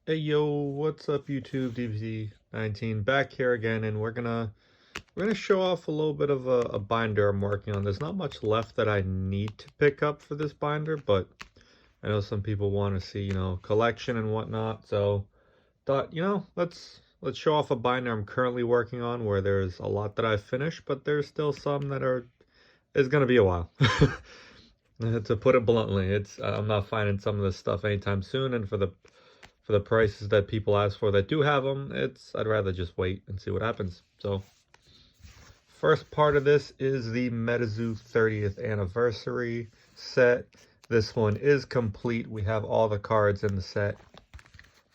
Hey yo, what's up YouTube? DBC19 back here again, and we're gonna show off a little bit of a binder I'm working on. There's not much left that I need to pick up for this binder, but I know some people want to see, collection and whatnot. So thought, let's show off a binder I'm currently working on where there's a lot that I've finished, but there's still some that it's gonna be a while. To put it bluntly, it's I'm not finding some of this stuff anytime soon, and for the prices that people ask for that do have them, I'd rather just wait and see what happens. So first part of this is the MetaZoo 30th anniversary set. This one is complete. We have all the cards in the set.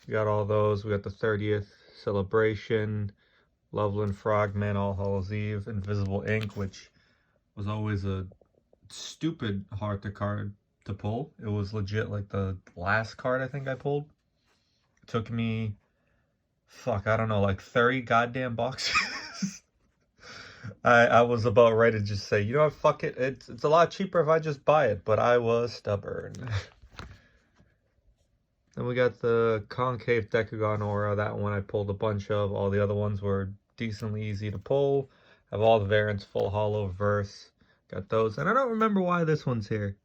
We got all those. We got the 30th celebration, Loveland Frogman, All Hallows Eve, Invisible Ink, which was always a stupid hard to pull. It was legit like the last card I think I pulled. It took me, I don't know, like 30 goddamn boxes. I was about ready to just say, you know what, fuck it. It's a lot cheaper if I just buy it, but I was stubborn. Then we got the Concave Decagon Aura. That one I pulled a bunch of. All the other ones were decently easy to pull. Have all the variants, full holo, verse. Got those. And I don't remember why this one's here.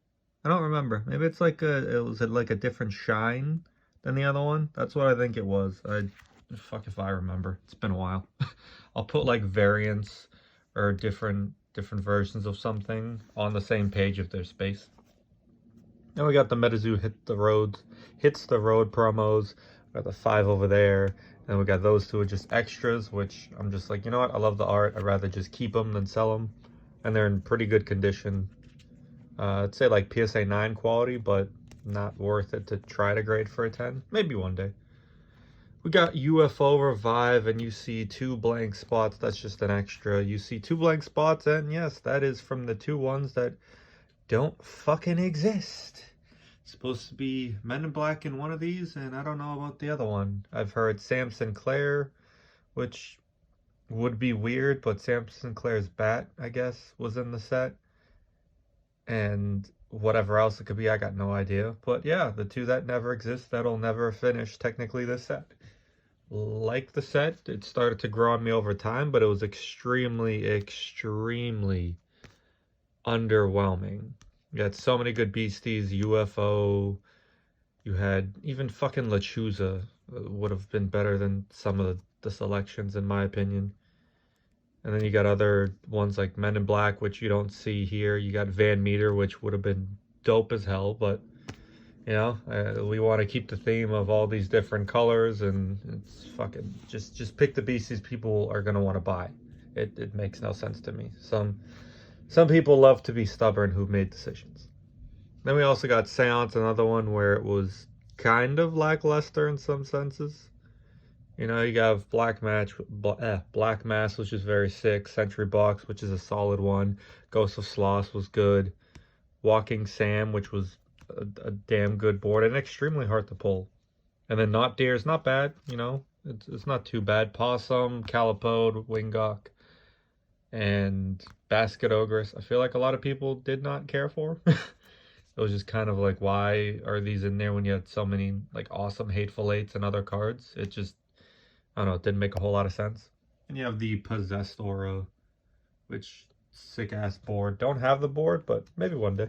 I don't remember. Maybe it's like it was like a different shine than the other one. That's what I think it was. Fuck if I remember. It's been a while. I'll put like variants or different versions of something on the same page if there's space. Then we got the MetaZoo hits the road promos. We got the 5 over there. And we got those two are just extras, which I'm just like, you know what? I love the art. I'd rather just keep them than sell them. And they're in pretty good condition. I'd say like PSA 9 quality, but not worth it to try to grade for a 10. Maybe one day. We got UFO Revive, and you see 2 blank spots. That's just an extra. You see 2 blank spots, and yes, that is from the 2 ones that don't fucking exist. It's supposed to be Men in Black in one of these, and I don't know about the other one. I've heard Sam Sinclair, which would be weird, but Sam Sinclair's bat, I guess, was in the set. And whatever else it could be, I got no idea. But yeah, the 2 that never exist, that'll never finish technically this set. Like the set, it started to grow on me over time, but it was extremely underwhelming. You had so many good beasties, UFO, you had even fucking Lechuza would have been better than some of the selections in my opinion. And then you got other ones like Men in Black, which you don't see here. You got Van Meter, which would have been dope as hell, but we want to keep the theme of all these different colors, and it's fucking just pick the beasties people are gonna want to buy. It makes no sense to me. Some people love to be stubborn who've made decisions. Then we also got Seance, another one where it was kind of lackluster in some senses. You have Black Mass, which is very sick. Century Box, which is a solid one. Ghost of Sloss was good. Walking Sam, which was a damn good board and extremely hard to pull. And then Not Deer is not bad, it's not too bad. Possum, Calipode, Wingok, and Basket Ogress, I feel like a lot of people did not care for. It was just kind of like, why are these in there when you had so many like awesome Hateful Eights and other cards? It just, I don't know, it didn't make a whole lot of sense. And you have the Possessed Aura, which sick ass board. Don't have the board, but maybe one day.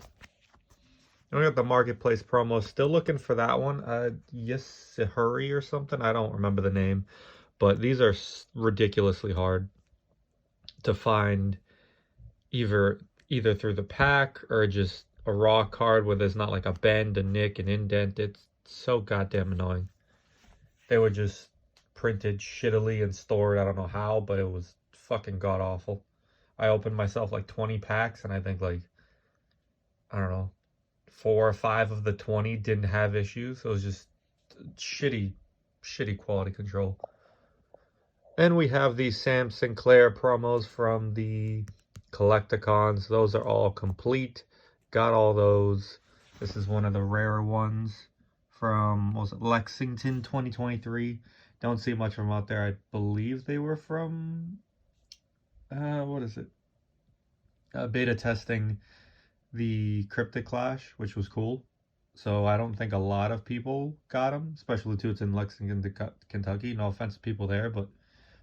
And we got the Marketplace promo. Still looking for that one. Yes, Hurry or something. I don't remember the name, but these are ridiculously hard to find, either through the pack or just a raw card where there's not like a bend, a nick, an indent. It's so goddamn annoying. They were just printed shittily and stored. I don't know how, but it was fucking god awful. I opened myself like 20 packs, and I think like, I don't know, 4 or 5 of the 20 didn't have issues. It was just shitty quality control. And we have the Sam Sinclair promos from the Collecticons. Those are all complete. Got all those. This is one of the rarer ones from, what was it, Lexington 2023. Don't see much from out there. I believe they were from, what is it? Beta testing the Cryptic Clash, which was cool. so I don't think a lot of people got them, especially too it's in Lexington, Kentucky. No offense to people there, but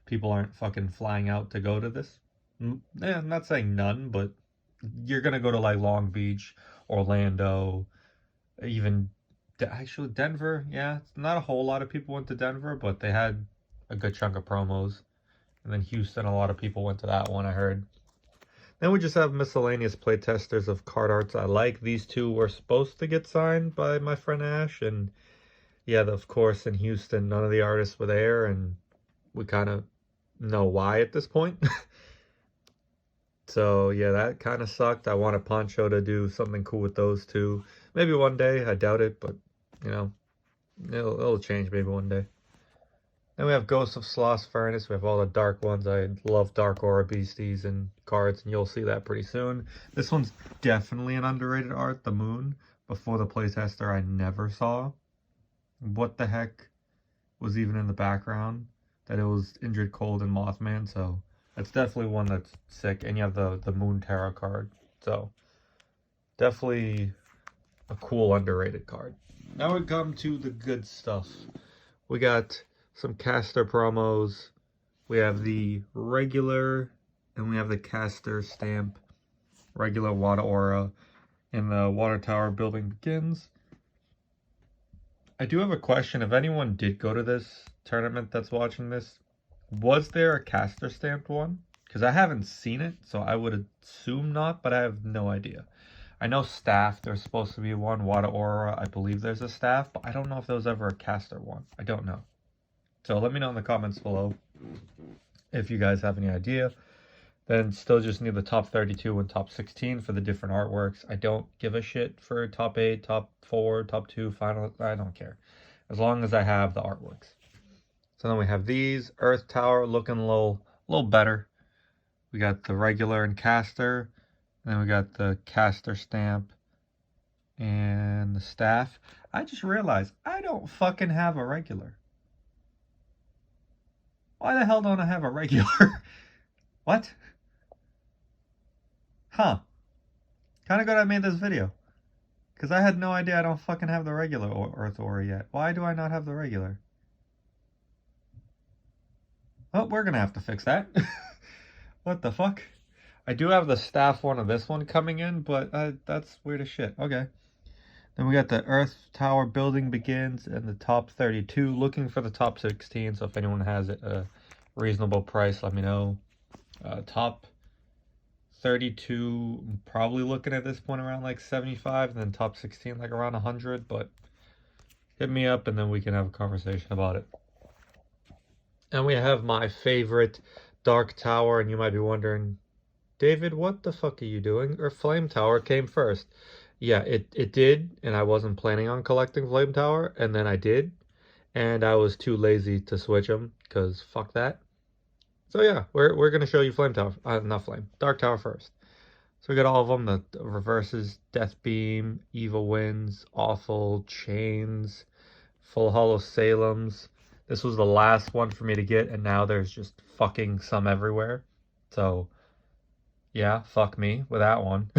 people aren't fucking flying out to go to this. I'm not saying none, but you're gonna go to like Long Beach, Orlando, even actually Denver. Yeah, not a whole lot of people went to Denver, but they had a good chunk of promos. And then Houston, a lot of people went to that one, I heard. Then we just have miscellaneous playtesters of card arts I like. These two were supposed to get signed by my friend Ash, and yeah, of course, in Houston, none of the artists were there, and we kind of know why at this point. So yeah, that kind of sucked. I wanted Poncho to do something cool with those two. Maybe one day. I doubt it, but you know, it'll change maybe one day. Then we have Ghost of Sloss Furnace. We have all the dark ones. I love Dark Aura Beasties and cards, and you'll see that pretty soon. This one's definitely an underrated art, the Moon. Before the playtester, I never saw what the heck was even in the background. That it was Injured Cold and Mothman, so that's definitely one that's sick. And you have the Moon Tarot card, so definitely a cool underrated card. Now we come to the good stuff. We got some caster promos. We have the regular and we have the caster stamp, regular Water Aura, and the Water Tower Building Begins. I do have a question. If anyone did go to this tournament that's watching this, was there a caster stamped one? Because I haven't seen it, so I would assume not, but I have no idea. I know staff, there's supposed to be one. Water Aura, I believe there's a staff, but I don't know if there was ever a caster one. I don't know. So let me know in the comments below if you guys have any idea. Then still just need the top 32 and top 16 for the different artworks. I don't give a shit for top 8, top 4, top 2, final. I don't care. As long as I have the artworks. So then we have these. Earth Tower looking a little better. We got the regular and caster. And then we got the caster stamp and the staff. I just realized I don't fucking have a regular. Why the hell don't I have a regular? What? Huh. Kind of good I made this video. Because I had no idea I don't fucking have the regular Earth Aura yet. Why do I not have the regular? Oh, we're going to have to fix that. What the fuck? I do have the staff one of this one coming in, but that's weird as shit. Okay. Then we got the Earth Tower Building Begins and the top 32. Looking for the top 16, so if anyone has it a reasonable price, let me know. Top 32, I'm probably looking at this point around like 75, and then top 16 like around 100, but hit me up and then we can have a conversation about it. And we have my favorite Dark Tower, and you might be wondering, David, what the fuck are you doing? Or Flame Tower came first. Yeah, it did, and I wasn't planning on collecting Flame Tower, and then I did, and I was too lazy to switch them, because fuck that. So yeah, we're going to show you Flame Tower, not Flame, Dark Tower first. So we got all of them, the reverses, Death Beam, Evil Winds, Awful, Chains, Full Hollow Salem's. This was the last one for me to get, and now there's just fucking some everywhere. So, yeah, fuck me with that one.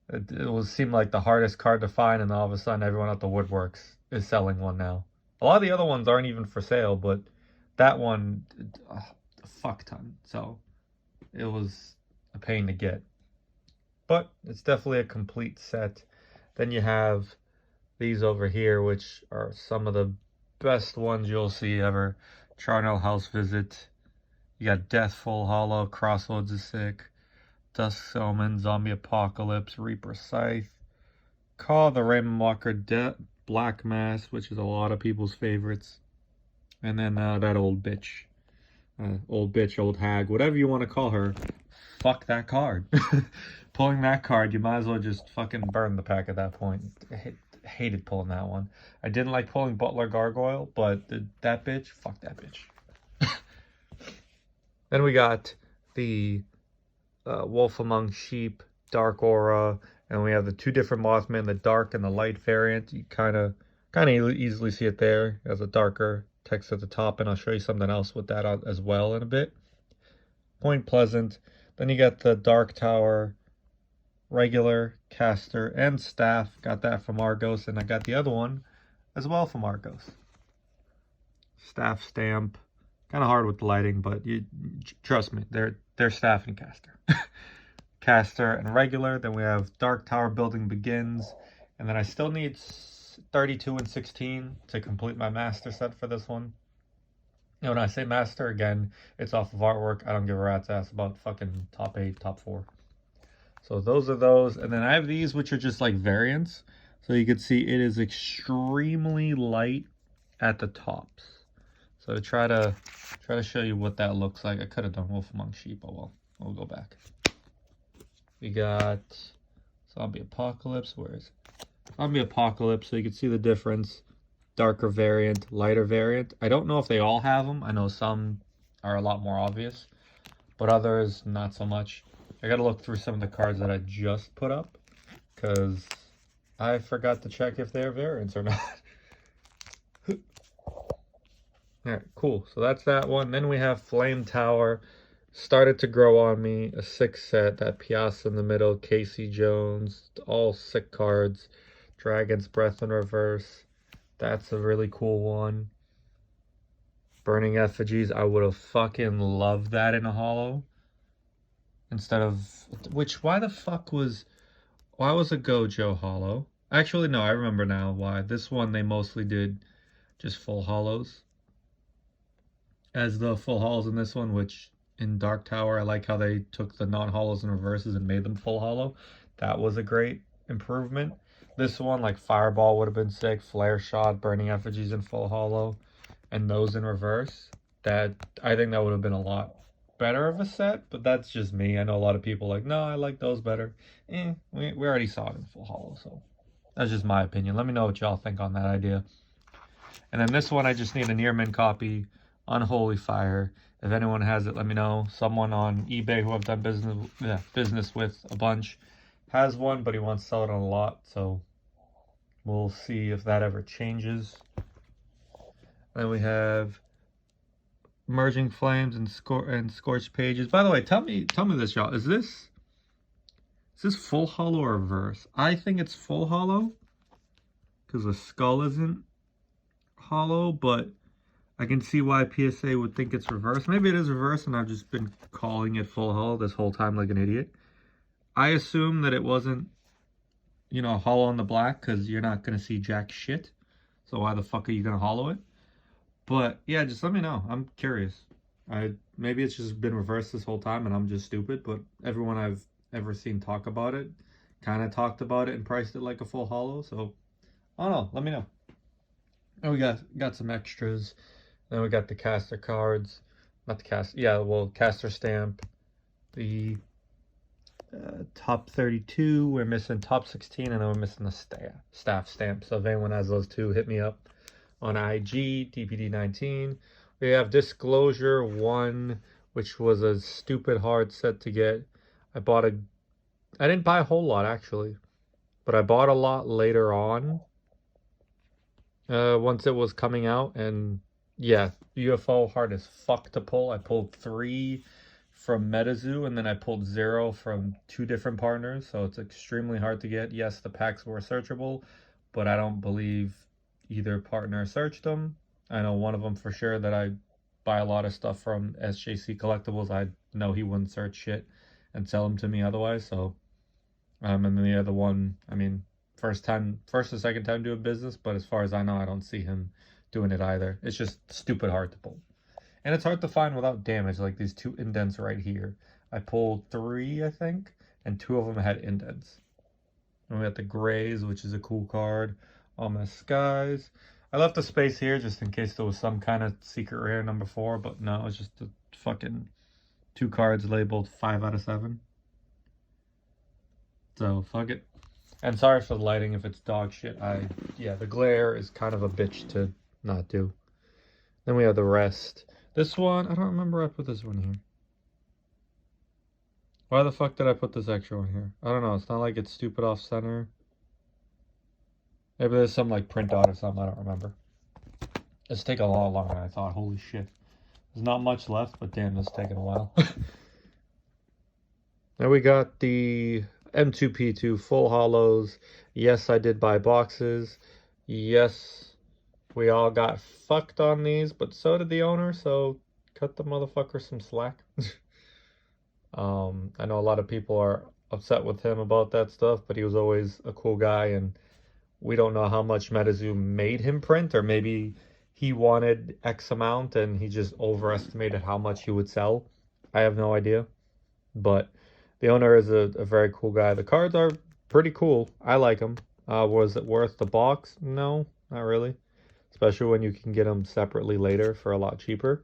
It will seem like the hardest card to find, and all of a sudden everyone at the woodworks is selling one now. A lot of the other ones aren't even for sale, but that one, a fuck ton. So, it was a pain to get. But it's definitely a complete set. Then you have these over here, which are some of the best ones you'll see ever. Charnel House Visit. You got Death Full Hollow, Crossroads is sick. Dusk Omen, Zombie Apocalypse, Reaper Scythe. Call the Raymond Walker Black Mass, which is a lot of people's favorites. And then that old bitch. Old hag, whatever you want to call her. Fuck that card. Pulling that card, you might as well just fucking burn the pack at that point. Hated pulling that one. I didn't like pulling Butler Gargoyle, but that bitch, fuck that bitch. Then we got the Wolf Among Sheep, Dark Aura, and we have the two different Mothman, the dark and the light variant. You kind of easily see it there as a darker text at the top, and I'll show you something else with that as well in a bit. Point Pleasant. Then you got the Dark Tower regular, caster, and staff. Got that from Argos, and I got the other one as well from Argos. Staff stamp. Kind of hard with the lighting, but you trust me, they're staff and caster. Caster and regular. Then we have Dark Tower Building Begins, and then I still need 32 and 16 to complete my master set for this one. And when I say master, again, it's off of artwork. I don't give a rat's ass about fucking top 8, top 4. So those are those. And then I have these, which are just like variants. So you can see it is extremely light at the tops. So try to show you what that looks like. I could have done Wolf Among Sheep. Oh well, we'll go back. We got Zombie Apocalypse. Where is it? Zombie Apocalypse. So you can see the difference. Darker variant, lighter variant. I don't know if they all have them. I know some are a lot more obvious, but others not so much. I gotta look through some of the cards that I just put up because I forgot to check if they're variants or not. Alright, cool. So that's that one. Then we have Flame Tower. Started to grow on me. A 6 set. That Piazza in the middle. Casey Jones. All sick cards. Dragon's Breath in reverse. That's a really cool one. Burning Effigies. I would have fucking loved that in a holo. Instead of... Which, why the fuck was... Why was a Gojo holo? Actually, no, I remember now why. This one, they mostly did just full holos. As the full holos in this one, which in Dark Tower, I like how they took the non-holos and reverses and made them full holo. That was a great improvement. This one, like Fireball would have been sick, Flare Shot, Burning Effigies in full holo, and those in reverse. That, I think that would have been a lot better of a set, but that's just me. I know a lot of people like, no, I like those better. We already saw it in full holo, so that's just my opinion. Let me know what y'all think on that idea. And then this one, I just need a near mint copy. Unholy Fire. If anyone has it, let me know. Someone on eBay who I've done business with a bunch has one, but he wants to sell it on a lot, so we'll see if that ever changes. Then we have Merging Flames and Scorch Pages. By the way, tell me this, y'all. Is this full holo or reverse? I think it's full holo because the skull isn't holo, but I can see why PSA would think it's reverse. Maybe it is reverse and I've just been calling it full holo this whole time like an idiot. I assume that it wasn't, you know, holo on the black because you're not going to see jack shit. So why the fuck are you going to holo it? But yeah, just let me know. I'm curious. Maybe it's just been reversed this whole time and I'm just stupid, but everyone I've ever seen talk about it kind of talked about it and priced it like a full holo. So I don't know. Let me know. And we got some extras. Then we got the caster cards. Not the caster. Yeah, well, caster stamp. The top 32. We're missing top 16, and then we're missing the staff stamp. So if anyone has those two, hit me up on IG, DPD19. We have Disclosure 1, which was a stupid hard set to get. I didn't buy a whole lot, actually. But I bought a lot later on. Once it was coming out, and yeah, UFO hard as fuck to pull. I pulled 3 from MetaZoo, and then I pulled 0 from 2 different partners, so it's extremely hard to get. Yes, the packs were searchable, but I don't believe either partner searched them. I know one of them for sure that I buy a lot of stuff from, SJC Collectibles. I know he wouldn't search shit and sell them to me otherwise, so... and then the other one, I mean... first or second time doing business, but as far as I know, I don't see him doing it either. It's just stupid hard to pull. And it's hard to find without damage, like these 2 indents right here. I pulled 3, I think, and 2 of them had indents. And we got the Grays, which is a cool card. Ominous Skies. I left a space here just in case there was some kind of secret rare number 4, but no, it's just a fucking 2 cards labeled 5 out of 7. So, fuck it. And sorry for the lighting if it's dog shit. Yeah, the glare is kind of a bitch to not do. Then we have the rest. This one, I don't remember I put this one here. Why the fuck did I put this extra one here? I don't know. It's not like it's stupid off center. Maybe there's some like print on or something. I don't remember. It's taking a lot longer than I thought. Holy shit. There's not much left, but damn, this is taking a while. Now we got the M2P2 full holos. Yes, I did buy boxes. Yes, we all got fucked on these, but so did the owner, so cut the motherfucker some slack. I know a lot of people are upset with him about that stuff, but he was always a cool guy, and we don't know how much MetaZoo made him print, or maybe he wanted X amount and he just overestimated how much he would sell. I have no idea, but the owner is a very cool guy. The cards are pretty cool. I like them. Was it worth the box? No, not really. Especially when you can get them separately later for a lot cheaper.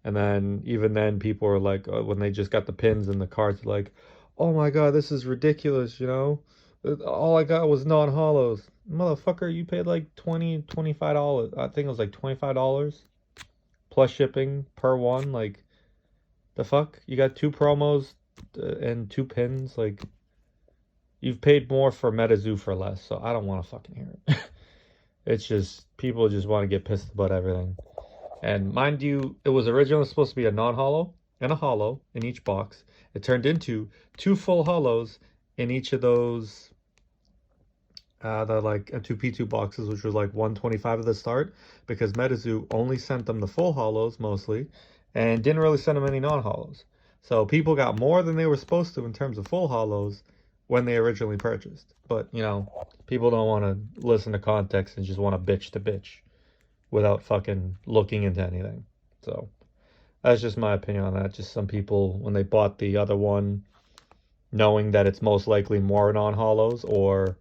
And then even then, people are like, when they just got the pins and the cards, like, oh my god, this is ridiculous, you know? All I got was non-holos. Motherfucker, you paid like $25. I think it was like $25 plus shipping per one. Like, the fuck? You got two promos and two pins. Like, you've paid more for MetaZoo for less, so I don't want to fucking hear it. It's just, people just want to get pissed about everything. And mind you, it was originally supposed to be a non-holo and a holo in each box. It turned into two full holos in each of those, the like M2P2 boxes, which was like 125 at the start, because MetaZoo only sent them the full holos mostly, and didn't really send them any non-holos. So people got more than they were supposed to in terms of full holos when they originally purchased. But, you know, people don't want to listen to context and just want to bitch to bitch without fucking looking into anything. So that's just my opinion on that. Just some people, when they bought the other one, knowing that it's most likely more non-holos, or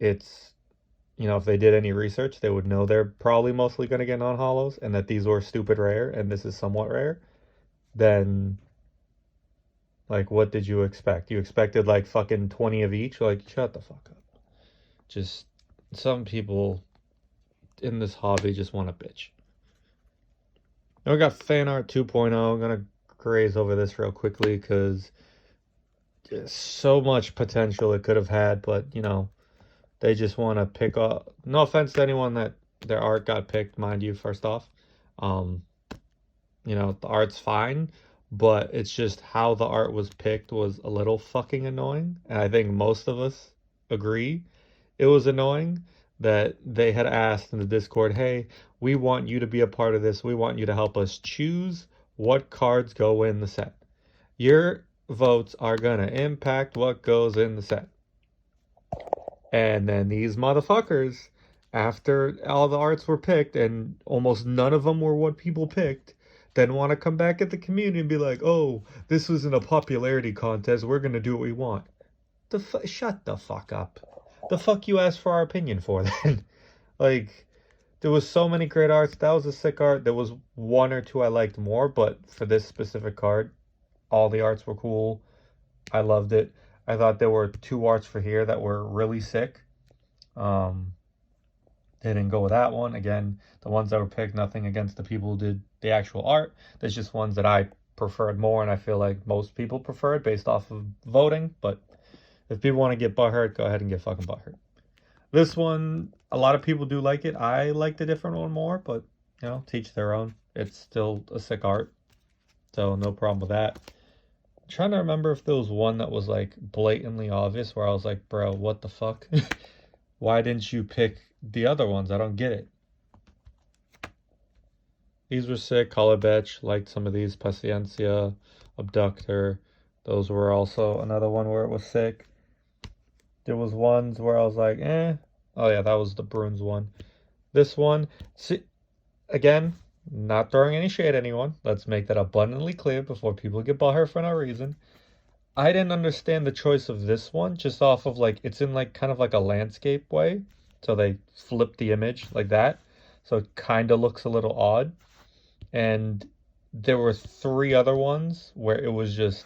it's, you know, if they did any research, they would know they're probably mostly going to get non-holos, and that these were stupid rare and this is somewhat rare, then, like, what did you expect? You expected like fucking 20 of each? Like, shut the fuck up. Just, some people in this hobby just want to bitch. Now we got fan art 2.0. I'm gonna graze over this real quickly because there's so much potential it could have had, but you know, they just want to pick up. No offense to anyone that their art got picked, mind you, first off. Um, you know, the art's fine, but it's just how the art was picked was a little fucking annoying. And I think most of us agree it was annoying that they had asked in the Discord, hey, we want you to be a part of this. We want you to help us choose what cards go in the set. Your votes are going to impact what goes in the set. And then these motherfuckers, after all the arts were picked and almost none of them were what people picked, then want to come back at the community and be like, oh, this wasn't a popularity contest. We're going to do what we want. Shut the fuck up. The fuck you asked for our opinion for then? Like, there was so many great arts. That was a sick art. There was one or two I liked more, but for this specific card, all the arts were cool. I loved it. I thought there were two arts for here that were really sick. They didn't go with that one. Again, the ones that were picked, nothing against the people who did the actual art. There's just ones that I preferred more, and I feel like most people prefer it based off of voting, but if people want to get butthurt, go ahead and get fucking butthurt. This one, a lot of people do like it. I like the different one more, but, you know, teach their own. It's still a sick art, so no problem with that. I'm trying to remember if there was one that was, like, blatantly obvious where I was like, bro, what the fuck? Why didn't you pick the other ones? I don't get it. These were sick. Color Betch, liked some of these. Paciencia, Abductor. Those were also another one where it was sick. There was ones where I was like, eh. Oh yeah, that was the Bruins one. This one, see, again, not throwing any shade at anyone. Let's make that abundantly clear before people get butthurt for no reason. I didn't understand the choice of this one just off of like, it's in like kind of like a landscape way. So they flip the image like that. So it kind of looks a little odd. And there were three other ones where it was just,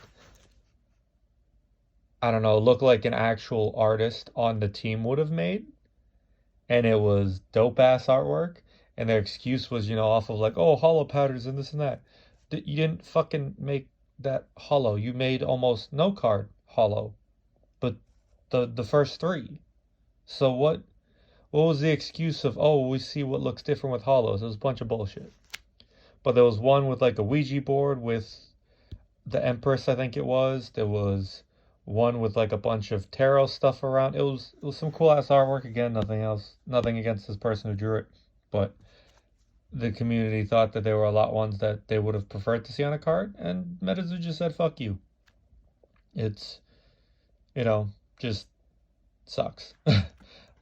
I don't know, looked like an actual artist on the team would have made. And it was dope ass artwork. And their excuse was, you know, off of like, oh, holo powders and this and that. You didn't fucking make that holo. You made almost no card holo. But the first three. So what was the excuse of, oh, we see what looks different with holos? It was a bunch of bullshit. But there was one with like a Ouija board with the Empress, I think it was. There was one with like a bunch of tarot stuff around. It was some cool ass artwork. Again, nothing against this person who drew it, but the community thought that there were a lot ones that they would have preferred to see on a card, and MetaZoo just said fuck you. It's, you know, just sucks.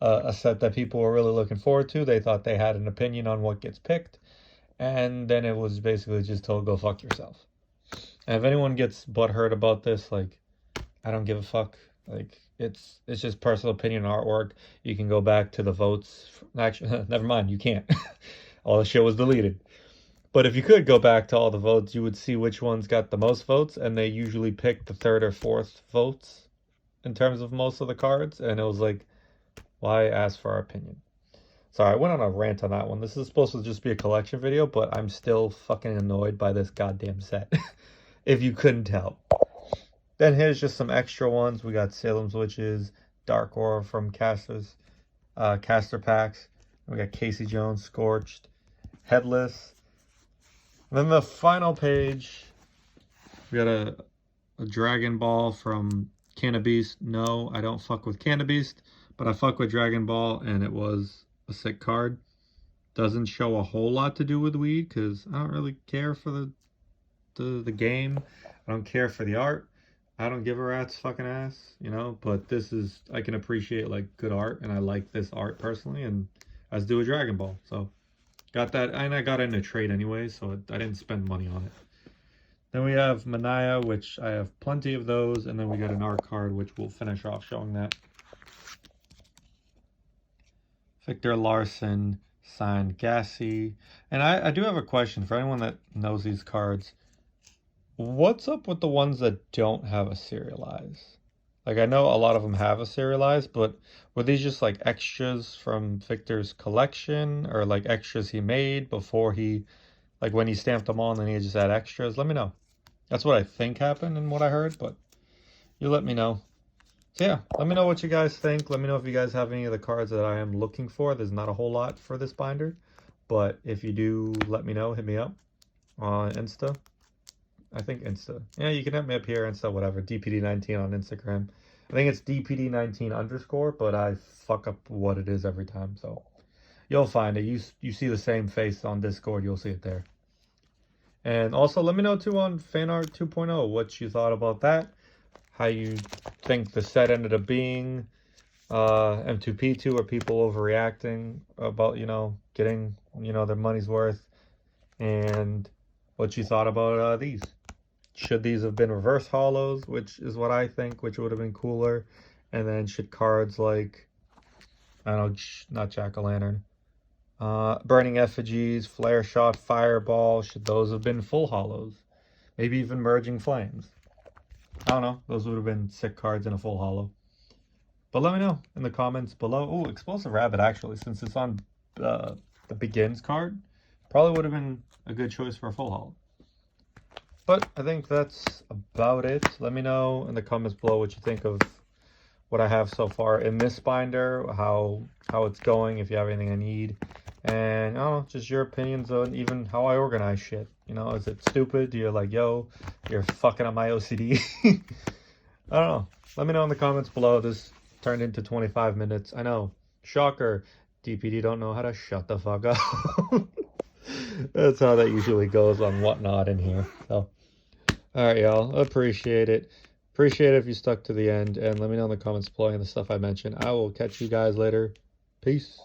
A set that people were really looking forward to. They thought they had an opinion on what gets picked, and then it was basically just told go fuck yourself. And if anyone gets butthurt about this, like, I don't give a fuck. Like, it's just personal opinion artwork. You can go back to the votes. Actually, never mind, you can't. All the shit was deleted. But if you could go back to all the votes, you would see which ones got the most votes, and they usually pick the third or fourth votes in terms of most of the cards. And it was like, why ask for our opinion? Sorry, I went on a rant on that one. This is supposed to just be a collection video, but I'm still fucking annoyed by this goddamn set. If you couldn't tell. Then here's just some extra ones. We got Salem's Witches, Dark Aura from Caster Packs. We got Casey Jones, Scorched, Headless. And then the final page, we got a Dragon Ball from Cannabeast. No, I don't fuck with Cannabeast, but I fuck with Dragon Ball, and it was a sick card. Doesn't show a whole lot to do with weed, because I don't really care for the game. I don't care for the art. I don't give a rat's fucking ass, you know, but this is, I can appreciate like good art, and I like this art personally, and as do a Dragon Ball. So got that, and I got it in a trade anyway, so I didn't spend money on it. Then we have Manaya, which I have plenty of those, and then we got an art card, which we'll finish off showing that. Victor Larson, signed Gassy. And I do have a question for anyone that knows these cards. What's up with the ones that don't have a serialize? Like, I know a lot of them have a serialize, but were these just like extras from Victor's collection, or like extras he made before he, like when he stamped them on, then he just had extras? Let me know. That's what I think happened and what I heard, but you let me know. So yeah, let me know what you guys think. Let me know if you guys have any of the cards that I am looking for. There's not a whole lot for this binder, but if you do, let me know. Hit me up on Insta. I think Insta. Yeah, you can hit me up here, Insta, whatever. DPD19 on Instagram. I think it's DPD19_, but I fuck up what it is every time, so you'll find it. You see the same face on Discord, you'll see it there. And also let me know too on Fanart 2.0 what you thought about that, how you think the set ended up being. M2P2, are people overreacting about, you know, getting, you know, their money's worth, and what you thought about these. Should these have been reverse holos, which is what I think, which would have been cooler? And then should cards like, I don't know, not Jack-o'-lantern, Burning Effigies, Flare Shot, Fireball, should those have been full holos? Maybe even Merging Flames. I don't know. Those would have been sick cards in a full holo. But let me know in the comments below. Oh, Explosive Rabbit, actually, since it's on the Begins card, probably would have been a good choice for a full holo. But I think that's about it. Let me know in the comments below what you think of what I have so far in this binder, how it's going, if you have anything I need. And I don't know, just your opinions on even how I organize shit. You know, is it stupid? Do you like, yo, you're fucking up my OCD? I don't know. Let me know in the comments below. This turned into 25 minutes. I know. Shocker. DPD don't know how to shut the fuck up. That's how that usually goes on Whatnot in here. So, alright, y'all. Appreciate it. Appreciate it if you stuck to the end. And let me know in the comments below the stuff I mentioned. I will catch you guys later. Peace.